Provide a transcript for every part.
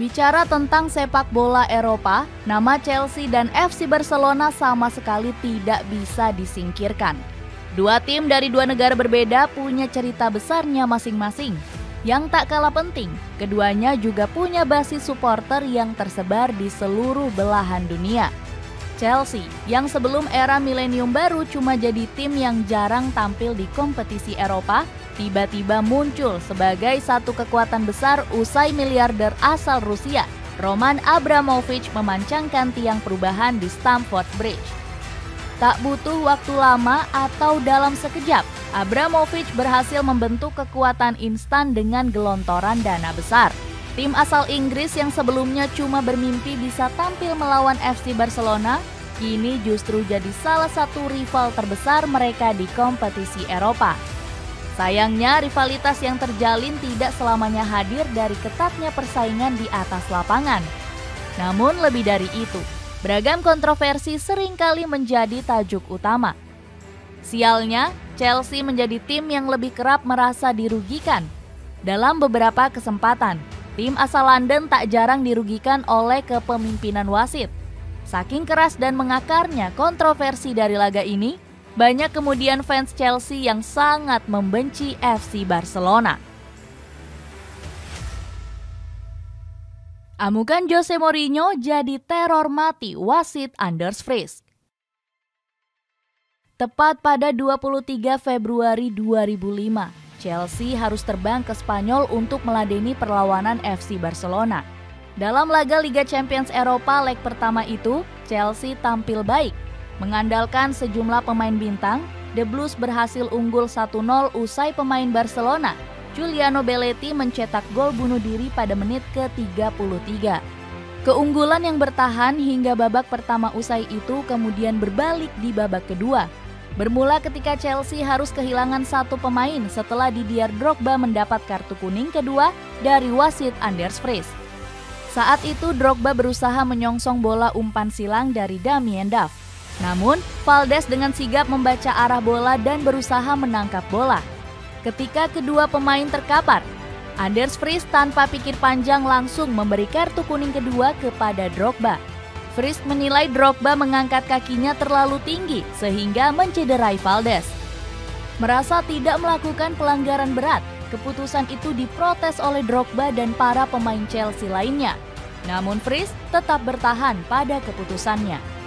Bicara tentang sepak bola Eropa, nama Chelsea dan FC Barcelona sama sekali tidak bisa disingkirkan. Dua tim dari dua negara berbeda punya cerita besarnya masing-masing. Yang tak kalah penting, keduanya juga punya basis supporter yang tersebar di seluruh belahan dunia. Chelsea, yang sebelum era milenium baru cuma jadi tim yang jarang tampil di kompetisi Eropa, tiba-tiba muncul sebagai satu kekuatan besar usai miliarder asal Rusia, Roman Abramovich memancangkan tiang perubahan di Stamford Bridge. Tak butuh waktu lama atau dalam sekejap, Abramovich berhasil membentuk kekuatan instan dengan gelontoran dana besar. Tim asal Inggris yang sebelumnya cuma bermimpi bisa tampil melawan FC Barcelona, kini justru jadi salah satu rival terbesar mereka di kompetisi Eropa. Sayangnya, rivalitas yang terjalin tidak selamanya hadir dari ketatnya persaingan di atas lapangan. Namun lebih dari itu, beragam kontroversi seringkali menjadi tajuk utama. Sialnya, Chelsea menjadi tim yang lebih kerap merasa dirugikan. Dalam beberapa kesempatan, tim asal London tak jarang dirugikan oleh kepemimpinan wasit. Saking keras dan mengakarnya kontroversi dari laga ini, banyak kemudian fans Chelsea yang sangat membenci FC Barcelona. Amukan Jose Mourinho jadi teror mati wasit Anders Frisk. Tepat pada 23 Februari 2005, Chelsea harus terbang ke Spanyol untuk meladeni perlawanan FC Barcelona. Dalam laga Liga Champions Eropa leg pertama itu, Chelsea tampil baik. Mengandalkan sejumlah pemain bintang, The Blues berhasil unggul 1-0 usai pemain Barcelona, Giuliano Belletti mencetak gol bunuh diri pada menit ke-33. Keunggulan yang bertahan hingga babak pertama usai itu kemudian berbalik di babak kedua. Bermula ketika Chelsea harus kehilangan satu pemain setelah Didier Drogba mendapat kartu kuning kedua dari wasit Anders Frisk. Saat itu Drogba berusaha menyongsong bola umpan silang dari Damien Duff. Namun, Valdes dengan sigap membaca arah bola dan berusaha menangkap bola. Ketika kedua pemain terkapar, Anders Frisk tanpa pikir panjang langsung memberi kartu kuning kedua kepada Drogba. Frisk menilai Drogba mengangkat kakinya terlalu tinggi sehingga mencederai Valdes. Merasa tidak melakukan pelanggaran berat, keputusan itu diprotes oleh Drogba dan para pemain Chelsea lainnya. Namun Frisk tetap bertahan pada keputusannya.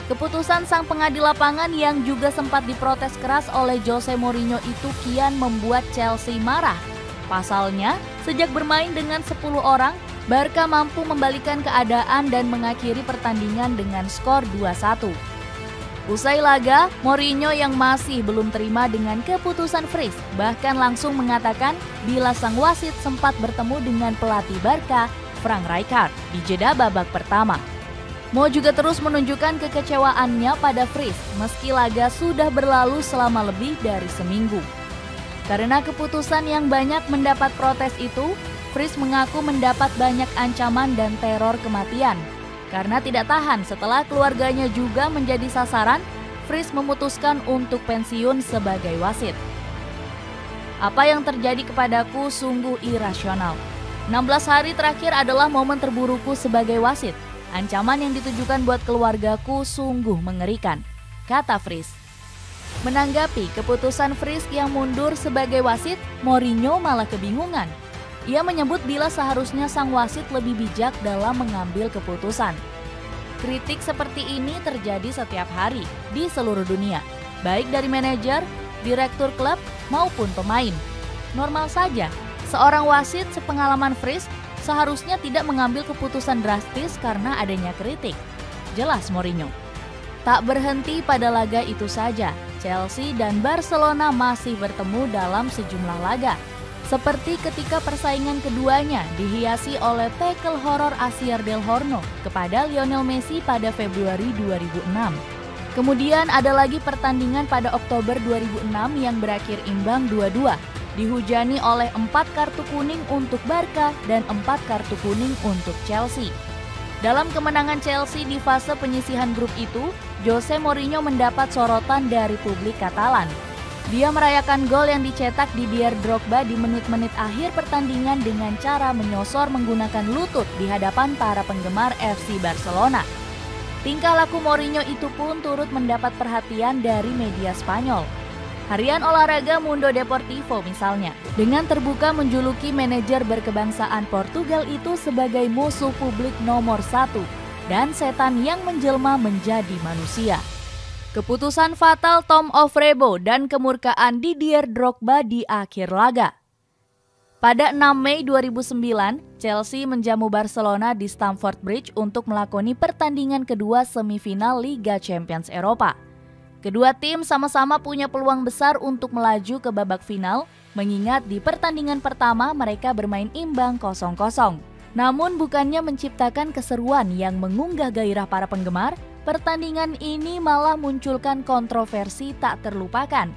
Keputusan sang pengadil lapangan yang juga sempat diprotes keras oleh Jose Mourinho itu kian membuat Chelsea marah. Pasalnya, sejak bermain dengan 10 orang, Barca mampu membalikan keadaan dan mengakhiri pertandingan dengan skor 2-1. Usai laga, Mourinho yang masih belum terima dengan keputusan Frisk bahkan langsung mengatakan bila sang wasit sempat bertemu dengan pelatih Barca, Frank Rijkaard, di jeda babak pertama. Mo juga terus menunjukkan kekecewaannya pada Frisk meski laga sudah berlalu selama lebih dari seminggu. Karena keputusan yang banyak mendapat protes itu, Frisk mengaku mendapat banyak ancaman dan teror kematian. Karena tidak tahan setelah keluarganya juga menjadi sasaran, Frisk memutuskan untuk pensiun sebagai wasit. Apa yang terjadi kepadaku sungguh irasional. 16 hari terakhir adalah momen terburukku sebagai wasit. Ancaman yang ditujukan buat keluargaku sungguh mengerikan, kata Frisk. Menanggapi keputusan Frisk yang mundur sebagai wasit, Mourinho malah kebingungan. Ia menyebut bila seharusnya sang wasit lebih bijak dalam mengambil keputusan. Kritik seperti ini terjadi setiap hari di seluruh dunia, baik dari manajer, direktur klub, maupun pemain. Normal saja, seorang wasit sepengalaman Frisk seharusnya tidak mengambil keputusan drastis karena adanya kritik, jelas Mourinho. Tak berhenti pada laga itu saja, Chelsea dan Barcelona masih bertemu dalam sejumlah laga. Seperti ketika persaingan keduanya dihiasi oleh tackle horor Asier Del Horno kepada Lionel Messi pada Februari 2006. Kemudian ada lagi pertandingan pada Oktober 2006 yang berakhir imbang 2-2. Dihujani oleh 4 kartu kuning untuk Barca dan 4 kartu kuning untuk Chelsea. Dalam kemenangan Chelsea di fase penyisihan grup itu, Jose Mourinho mendapat sorotan dari publik Katalan. Dia merayakan gol yang dicetak Didier Drogba di menit-menit akhir pertandingan dengan cara menyosor menggunakan lutut di hadapan para penggemar FC Barcelona. Tingkah laku Mourinho itu pun turut mendapat perhatian dari media Spanyol. Harian olahraga Mundo Deportivo misalnya, dengan terbuka menjuluki manajer berkebangsaan Portugal itu sebagai musuh publik nomor 1 dan setan yang menjelma menjadi manusia. Keputusan fatal Tom Ofrebo dan kemurkaan Didier Drogba di akhir laga. Pada 6 Mei 2009, Chelsea menjamu Barcelona di Stamford Bridge untuk melakoni pertandingan kedua semifinal Liga Champions Eropa. Kedua tim sama-sama punya peluang besar untuk melaju ke babak final, mengingat di pertandingan pertama mereka bermain imbang 0-0. Namun bukannya menciptakan keseruan yang mengunggah gairah para penggemar, pertandingan ini malah munculkan kontroversi tak terlupakan.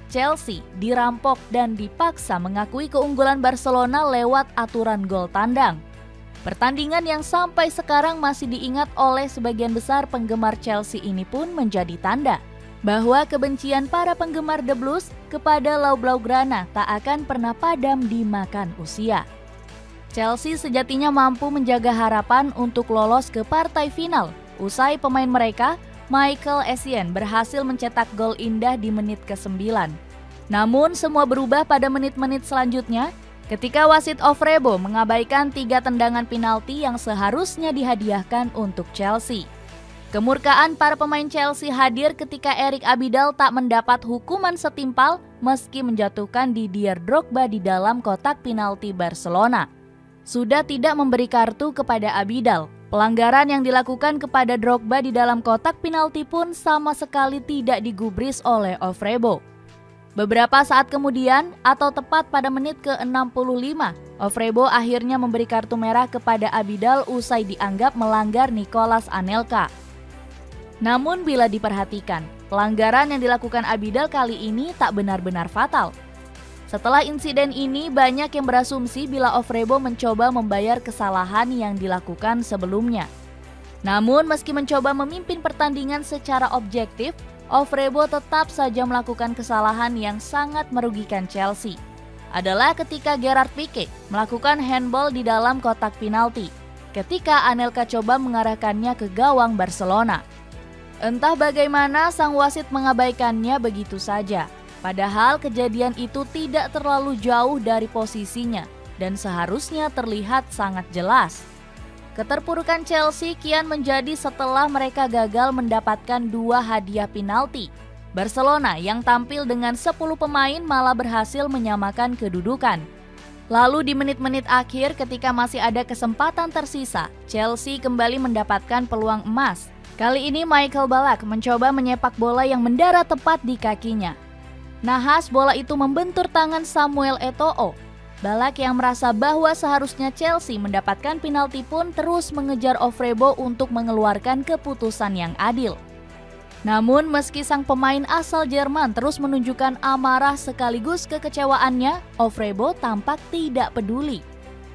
Chelsea dirampok dan dipaksa mengakui keunggulan Barcelona lewat aturan gol tandang. Pertandingan yang sampai sekarang masih diingat oleh sebagian besar penggemar Chelsea ini pun menjadi tanda bahwa kebencian para penggemar The Blues kepada Lau Blaugrana tak akan pernah padam dimakan usia. Chelsea sejatinya mampu menjaga harapan untuk lolos ke partai final usai pemain mereka, Michael Essien, berhasil mencetak gol indah di menit ke-9. Namun semua berubah pada menit-menit selanjutnya ketika wasit Ofrebo mengabaikan 3 tendangan penalti yang seharusnya dihadiahkan untuk Chelsea. Kemurkaan para pemain Chelsea hadir ketika Eric Abidal tak mendapat hukuman setimpal meski menjatuhkan Didier Drogba di dalam kotak penalti Barcelona. Sudah tidak memberi kartu kepada Abidal, pelanggaran yang dilakukan kepada Drogba di dalam kotak penalti pun sama sekali tidak digubris oleh Ofrebo. Beberapa saat kemudian, atau tepat pada menit ke-65, Ofrebo akhirnya memberi kartu merah kepada Abidal usai dianggap melanggar Nicolas Anelka. Namun bila diperhatikan, pelanggaran yang dilakukan Abidal kali ini tak benar-benar fatal. Setelah insiden ini, banyak yang berasumsi bila Ofrebo mencoba membayar kesalahan yang dilakukan sebelumnya. Namun meski mencoba memimpin pertandingan secara objektif, Ofrebo tetap saja melakukan kesalahan yang sangat merugikan Chelsea. Adalah ketika Gerard Pique melakukan handball di dalam kotak penalti, ketika Anelka coba mengarahkannya ke gawang Barcelona. Entah bagaimana sang wasit mengabaikannya begitu saja. Padahal kejadian itu tidak terlalu jauh dari posisinya dan seharusnya terlihat sangat jelas. Keterpurukan Chelsea kian menjadi setelah mereka gagal mendapatkan 2 hadiah penalti. Barcelona yang tampil dengan 10 pemain malah berhasil menyamakan kedudukan. Lalu di menit-menit akhir ketika masih ada kesempatan tersisa, Chelsea kembali mendapatkan peluang emas. Kali ini Michael Ballack mencoba menyepak bola yang mendarat tepat di kakinya. Nahas bola itu membentur tangan Samuel Eto'o. Ballack yang merasa bahwa seharusnya Chelsea mendapatkan penalti pun terus mengejar Ofrebo untuk mengeluarkan keputusan yang adil. Namun meski sang pemain asal Jerman terus menunjukkan amarah sekaligus kekecewaannya, Ofrebo tampak tidak peduli.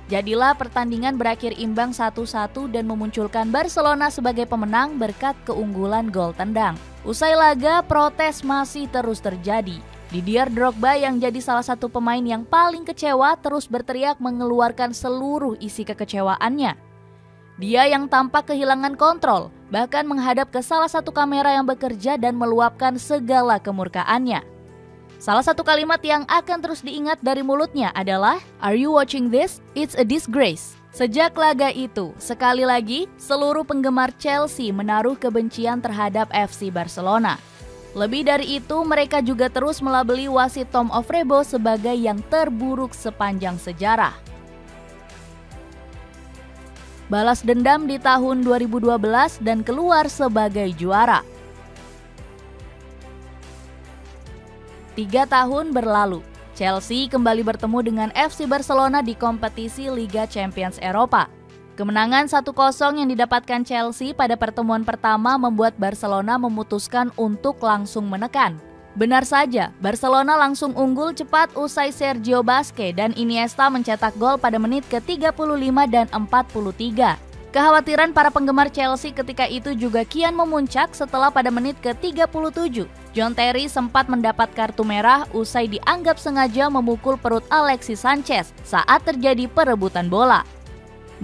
Jadilah pertandingan berakhir imbang 1-1 dan memunculkan Barcelona sebagai pemenang berkat keunggulan gol tendang. Usai laga, protes masih terus terjadi. Didier Drogba yang jadi salah satu pemain yang paling kecewa terus berteriak mengeluarkan seluruh isi kekecewaannya. Dia yang tampak kehilangan kontrol, bahkan menghadap ke salah satu kamera yang bekerja dan meluapkan segala kemurkaannya. Salah satu kalimat yang akan terus diingat dari mulutnya adalah, "Are you watching this? It's a disgrace." Sejak laga itu, sekali lagi seluruh penggemar Chelsea menaruh kebencian terhadap FC Barcelona. Lebih dari itu, mereka juga terus melabeli wasit Tom Ofrebo sebagai yang terburuk sepanjang sejarah. Balas dendam di tahun 2012 dan keluar sebagai juara. 3 tahun berlalu, Chelsea kembali bertemu dengan FC Barcelona di kompetisi Liga Champions Eropa. Kemenangan 1-0 yang didapatkan Chelsea pada pertemuan pertama membuat Barcelona memutuskan untuk langsung menekan. Benar saja, Barcelona langsung unggul cepat usai Sergio Busquets dan Iniesta mencetak gol pada menit ke-35 dan 43. Kekhawatiran para penggemar Chelsea ketika itu juga kian memuncak setelah pada menit ke-37, John Terry sempat mendapat kartu merah usai dianggap sengaja memukul perut Alexis Sanchez saat terjadi perebutan bola.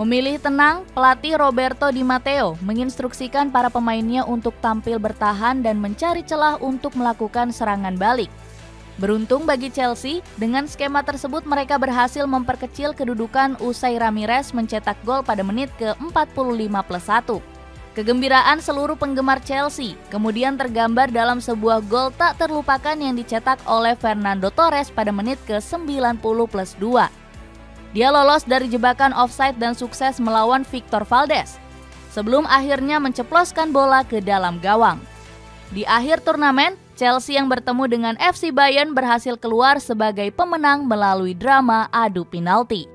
Memilih tenang, pelatih Roberto Di Matteo menginstruksikan para pemainnya untuk tampil bertahan dan mencari celah untuk melakukan serangan balik. Beruntung bagi Chelsea, dengan skema tersebut mereka berhasil memperkecil kedudukan usai Ramirez mencetak gol pada menit ke-45+1. Kegembiraan seluruh penggemar Chelsea kemudian tergambar dalam sebuah gol tak terlupakan yang dicetak oleh Fernando Torres pada menit ke-90+2. Dia lolos dari jebakan offside dan sukses melawan Victor Valdes, sebelum akhirnya menceploskan bola ke dalam gawang. Di akhir turnamen, Chelsea yang bertemu dengan FC Bayern berhasil keluar sebagai pemenang melalui drama adu penalti.